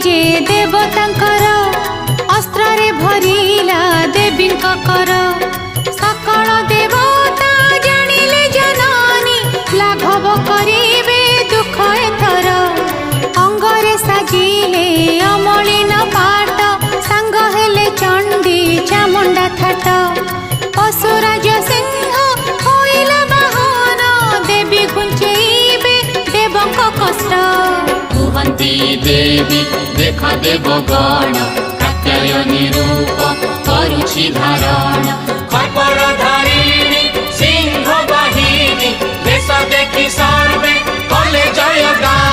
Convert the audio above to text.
जे देवतांकर अस्त्र रे भरिला देवी कर सकल देवता जानिले जननी लाघव करिवे दुख एथर अंगरे साजिले अमलिन पाट सांग हेले चंडी चामुंडा थाट असुराज सिंह होइला बाहन देवी घुंचेइबे देवंक कष्ट कुहंती देवी देख देवगण कात्यायनी रूप करुछि धारण खपर धारिणी सिंह बाहिनी देश देखि सर्वे कले जयगान।